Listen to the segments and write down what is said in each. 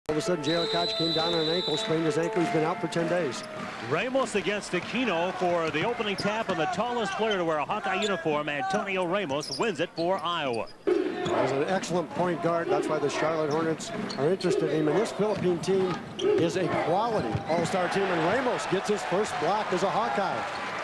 All of a sudden, J.R. Koch came down on an ankle, sprained his ankle. He's been out for 10 days. Ramos against Aquino for the opening tap, and the tallest player to wear a Hawkeye uniform, Antonio Ramos, wins it for Iowa. He's an excellent point guard. That's why the Charlotte Hornets are interested in him. And this Philippine team is a quality all-star team, and Ramos gets his first block as a Hawkeye.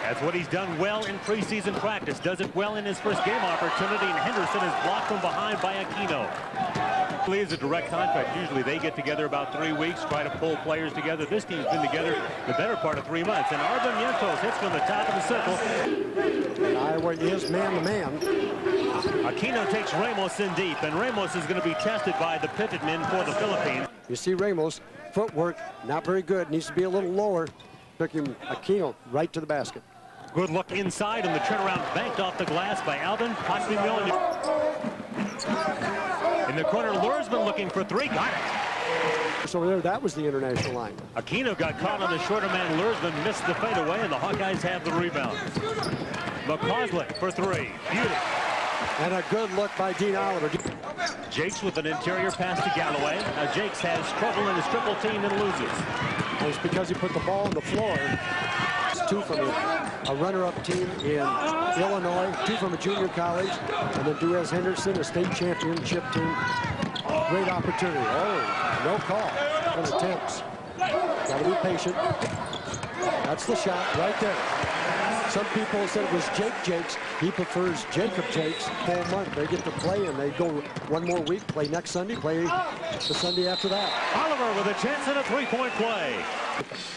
That's what he's done well in preseason practice. Does it well in his first game opportunity, and Henderson is blocked from behind by Aquino. It's a direct contract. Usually they get together about 3 weeks, try to pull players together. This team's been together the better part of 3 months. And Arbanentos hits from the top of the circle. And Iowa is man-to-man. Aquino takes Ramos in deep, and Ramos is going to be tested by the pivot men for the Philippines. You see Ramos, footwork, not very good. Needs to be a little lower. Took him, Aquino, right to the basket. Good look inside, and the turnaround banked off the glass by Alvin Patrimonian. In the corner, Lursman looking for three. Got it. So there, that was the international line. Aquino got caught on the shorter man. Lursman missed the fadeaway, and the Hawkeyes have the rebound. McCausland for three. Beautiful. And a good look by Dean Oliver. Jakes with an interior pass to Galloway. Now Jakes has trouble in his triple team and loses. And it's because he put the ball on the floor. It's 2 from a runner-up team in Illinois, 2 from a junior college, and then Duez Henderson, a state championship team. Great opportunity. Oh, no call. On attempts. Got to be patient. That's the shot right there. Some people said it was Jake Jakes. He prefers Jacob Jakes. Full month. They get to play, and they go 1 more week, play next Sunday, play the Sunday after that. Oliver with a chance at a three-point play.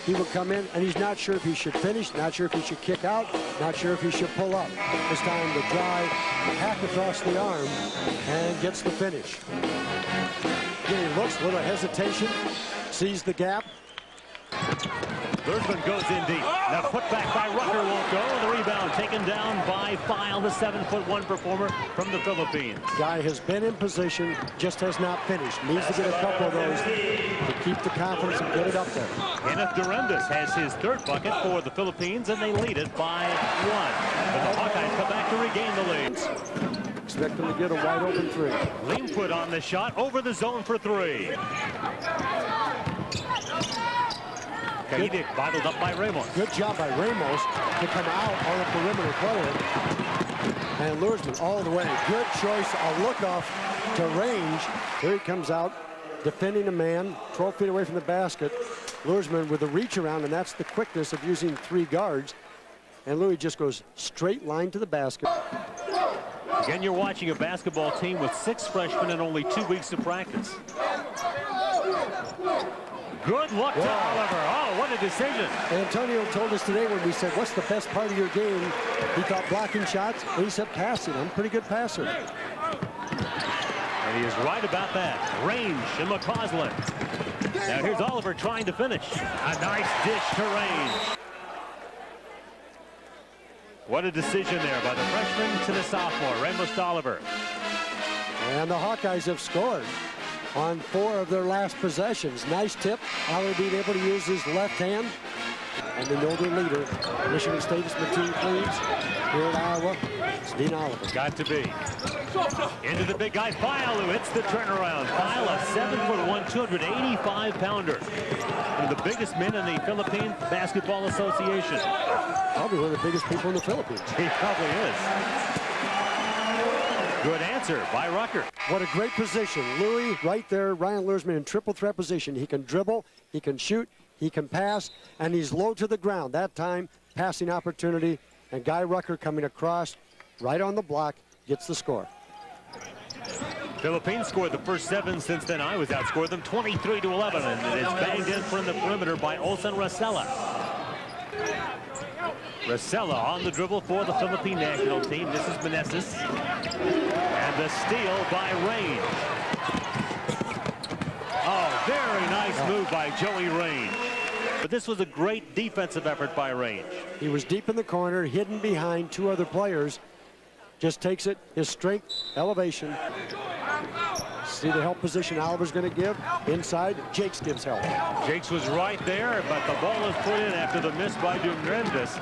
He will come in, and he's not sure if he should finish, not sure if he should kick out, not sure if he should pull up. It's time to drive, hack across the arm, and gets the finish. Again, he looks, a little hesitation, sees the gap. Lursman goes in deep. Now put back by Rucker won't go. And the rebound taken down by File, the 7'1" performer from the Philippines. Guy has been in position, just has not finished. Needs to get a couple of those to keep the confidence and get it up there. Kenneth Durandus has his third bucket for the Philippines, and they lead it by 1. But the Hawkeyes come back to regain the lead. Expect them to get a wide open 3. Leanfoot on the shot, over the zone for 3. Kaidik bottled up by Ramos. Good job by Ramos to come out on a perimeter player. And Lursman all the way. Good choice, a look-off to range. Here he comes out, defending a man, 12 feet away from the basket. Lursman with a reach around, and that's the quickness of using 3 guards. And Louis just goes straight line to the basket. Again, you're watching a basketball team with 6 freshmen and only 2 weeks of practice. Good luck to Oliver. Oh, what a decision. Antonio told us today when we said, what's the best part of your game? He thought blocking shots, and he said passing. I'm a pretty good passer. And he is right about that. Range in McCausland. Now here's Oliver trying to finish. A nice dish to Range. What a decision there by the freshman to the sophomore, Ramos to Oliver. And the Hawkeyes have scored on 4 of their last possessions. Nice tip. Oliver being able to use his left hand. And the older leader, Michigan State is Mateen Cleaves. Here at Iowa, it's Dean Oliver. Got to be. Into the big guy, File, who hits the turnaround. File, a 7'1", 285-pounder. One of the biggest men in the Philippine Basketball Association. Probably one of the biggest people in the Philippines. He probably is. Good answer by Rucker. What a great position. Louis right there, Ryan Lursman in triple threat position. He can dribble, he can shoot, he can pass, and he's low to the ground. That time, passing opportunity, and Guy Rucker coming across right on the block, gets the score. Philippines scored the first 7 since then. I was outscored them 23-11, and it's banged in from the perimeter by Olsen Racela. Racela on the dribble for the Philippine national team. This is Meneses. And the steal by Range. Oh, very nice move by Joey Range. But this was a great defensive effort by Range. He was deep in the corner, hidden behind 2 other players. Just takes it, his strength, elevation. See the help position Oliver's going to give. Inside, Jakes gives help. Jakes was right there, but the ball is put in after the miss by Durandus.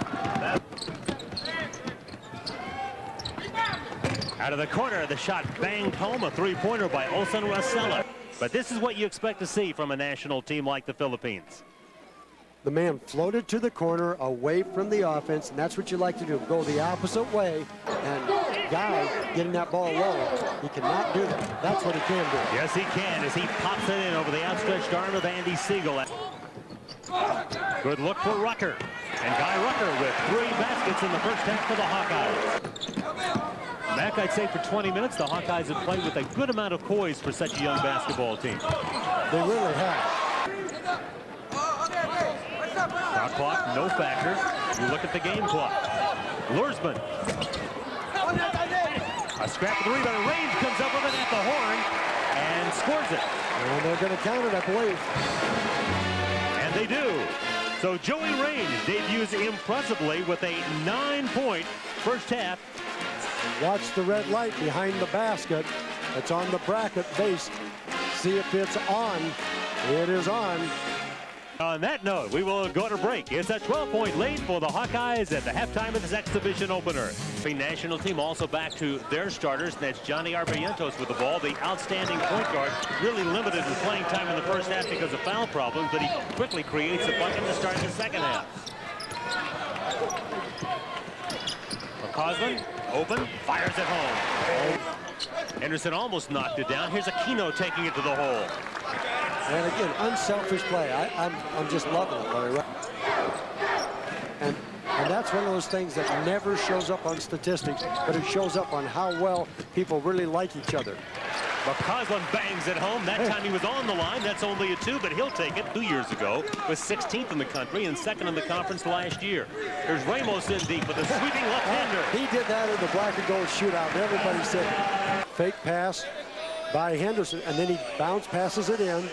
Out of the corner, the shot banged home, a 3-pointer by Olsen Racela. But this is what you expect to see from a national team like the Philippines. The man floated to the corner away from the offense, and that's what you like to do. Go the opposite way, and Guy getting that ball low, he cannot do that. That's what he can do. Yes, he can, as he pops it in over the outstretched arm of Andy Siegel. Good look for Rucker. And Guy Rucker with 3 baskets in the first half for the Hawkeyes. Mac, I'd say for 20 minutes, the Hawkeyes have played with a good amount of poise for such a young basketball team. They really have. Shot clock, no factor. You look at the game clock. Lursman. A scrap of the rebound. Range comes up with it at the horn and scores it. And they're going to count it, I believe. And they do. So Joey Range debuts impressively with a 9-point first half. Watch the red light behind the basket. It's on the bracket base. See if it's on. It is on. On that note, we will go to break. It's a 12-point lead for the Hawkeyes at the halftime of this exhibition opener. The national team also back to their starters. That's Johnny Arbayentos with the ball, the outstanding point guard. Really limited in playing time in the first half because of foul problems, but he quickly creates a bucket to start the second half. McCausland, open, fires it home. Henderson almost knocked it down. Here's Aquino taking it to the hole. And again, unselfish play. I'm just loving it, Larry. And that's one of those things that never shows up on statistics, but it shows up on how well people really like each other. McCausland bangs it home. That time he was on the line. That's only a 2, but he'll take it. 2 years ago, was 16th in the country and 2nd in the conference last year. There's Ramos in deep with a sweeping left-hander. He did that in the black and gold shootout. And everybody said fake pass by Henderson, and then he bounce passes it in.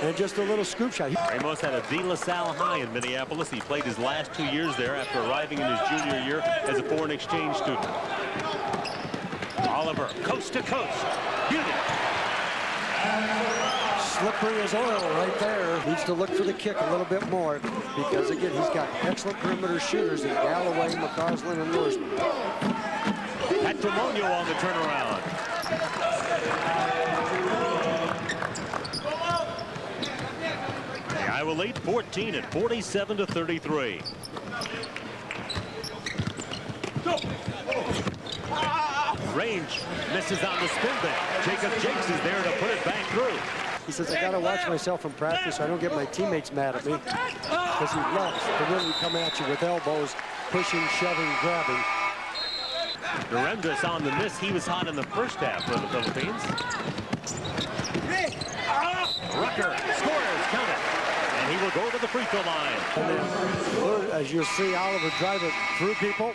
And just a little scoop shot. Ramos had a De La Salle high in Minneapolis. He played his last 2 years there after arriving in his junior year as a foreign exchange student. Oliver, coast to coast. Beauty. Slippery as oil right there. Needs to look for the kick a little bit more because, again, he's got excellent perimeter shooters in Galloway, McCausland, and Lursman. Patrimonio on the turnaround. Iowa lead 14 at 47-33. Range misses on the spin bit. Jacob Jakes is there to put it back through. He says, I got to watch myself in practice so I don't get my teammates mad at me. Because he loves to really come at you with elbows, pushing, shoving, grabbing. Durandus on the miss. He was hot in the first half for the Philippines. Rucker scores, count it. And he will go to the free throw line. And then, as you'll see, Oliver drive it through people.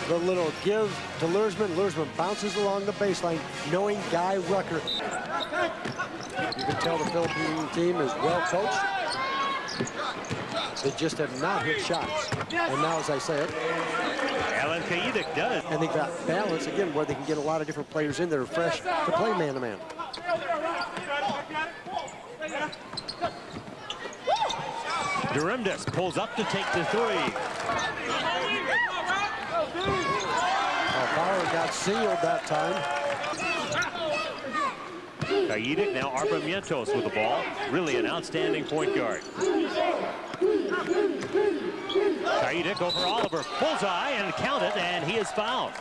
The little give to Lursman. Lursman bounces along the baseline, knowing Guy Rucker. You can tell the Philippine team is well coached. They just have not hit shots. And now, as I said, Alan Kaidic does. And they've got balance, again, where they can get a lot of different players in there fresh to play man-to-man. Durandus pulls up to take the 3. Bauer got sealed that time. Kaidic, now Arbayentos with the ball. Really an outstanding point guard. Kaidic over Oliver. Bullseye and count it, and he is fouled.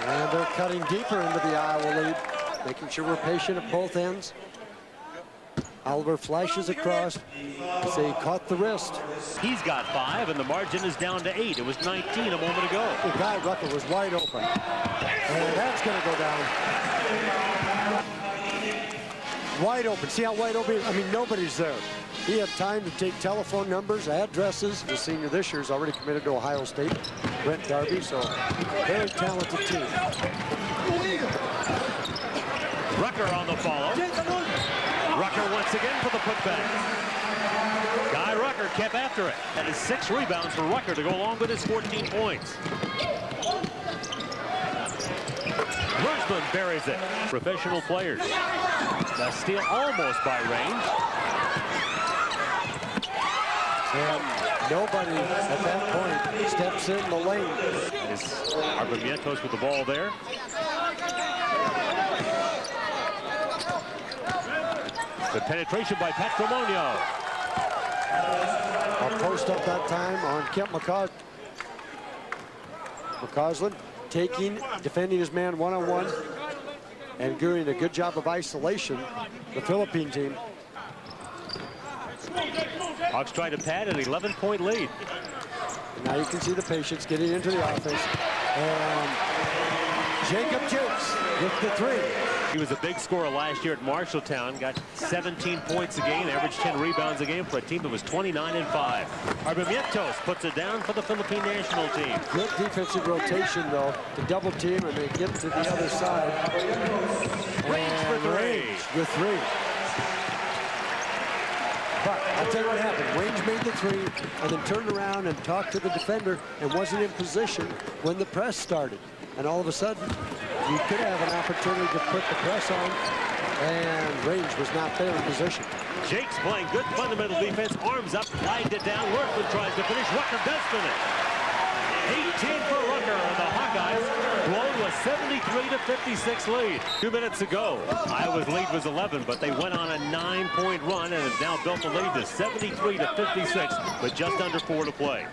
And they're cutting deeper into the Iowa lead, making sure we're patient at both ends. Oliver flashes across. So he caught the wrist. He's got 5, and the margin is down to 8. It was 19 a moment ago. The guy Rucker was wide open. And that's going to go down. Wide open. See how wide open? I mean, nobody's there. He had time to take telephone numbers, addresses. The senior this year is already committed to Ohio State, Brent Darby, so very talented team. Rucker on the follow. Rucker once again for the putback. Guy Rucker kept after it. That is 6 rebounds for Rucker to go along with his 14 points. Lursman buries it. Professional players. The steal almost by Range. And nobody at that point steps in the lane. Arbayentos with the ball there. Good penetration by Patrimonio. A post up that time on Kemp McCausland defending his man one-on-one and doing a good job of isolation, the Philippine team. Hawks try to pad an 11-point lead. And now you can see the patience getting into the offense. And Jacob Jakes with the three. He was a big scorer last year at Marshalltown. Got 17 points a game, averaged 10 rebounds a game for a team that was 29-5. Arbamientos puts it down for the Philippine national team. Good defensive rotation, though, to double team and they get to the other side. Range for three. Range with three. But I'll tell you what happened. Range made the three and then turned around and talked to the defender and wasn't in position when the press started. And all of a sudden, you could have an opportunity to put the press on, and Range was not there in position. Jake's playing good fundamental defense. Arms up, flagged it down. Workman tries to finish. Rucker does finish. 18 for Rucker, and the Hawkeyes blown to a 73-56 lead. 2 minutes ago, Iowa's lead was 11, but they went on a 9-point run and have now built the lead to 73-56, with just under 4 to play.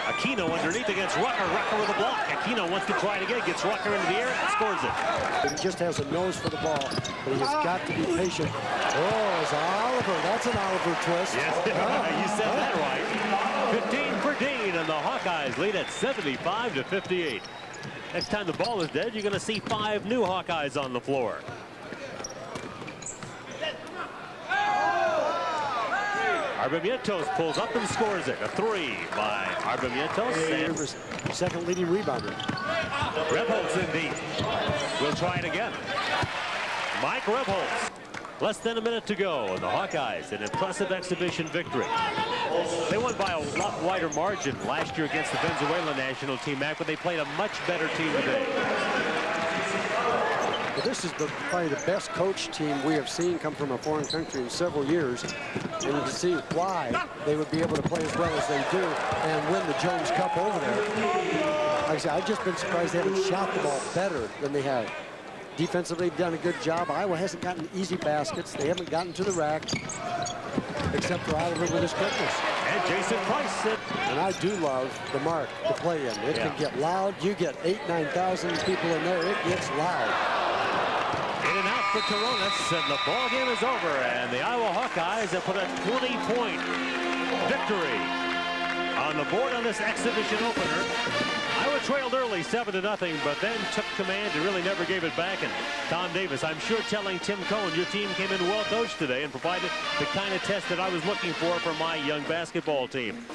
Aquino underneath against Rucker. Rucker with a block. Aquino wants to try it again. Gets Rucker into the air and scores it. He just has a nose for the ball, but he has got to be patient. Oh, it's Oliver. That's an Oliver twist. Yes, you said that right. 15 for Dean, and the Hawkeyes lead at 75-58. Next time the ball is dead, you're going to see 5 new Hawkeyes on the floor. Arbamientos pulls up and scores it. A 3 by Arbamientos. Second leading rebounder. Rebholz in deep. We'll try it again. Mike Rebholz. Less than a minute to go. And the Hawkeyes, an impressive exhibition victory. They won by a lot wider margin last year against the Venezuela national team, Mac, but they played a much better team today. Well, this is probably the best coach team we have seen come from a foreign country in several years. And you can see why they would be able to play as well as they do and win the Jones Cup over there. Like I said, I've just been surprised they haven't shot the ball better than they have. Defensively, they've done a good job. Iowa hasn't gotten easy baskets. They haven't gotten to the rack, except for Oliver with his quickness. And Jason Price. And I do love the mark to play in. It can get loud. You get 8,000-9,000 people in there. It gets loud. In and out for Coronas, and the ball game is over. And the Iowa Hawkeyes have put a 20-point victory on the board on this exhibition opener. Iowa trailed early 7-0, but then took command and really never gave it back. And Tom Davis, I'm sure, telling Tim Cohen, your team came in well coached today and provided the kind of test that I was looking for my young basketball team.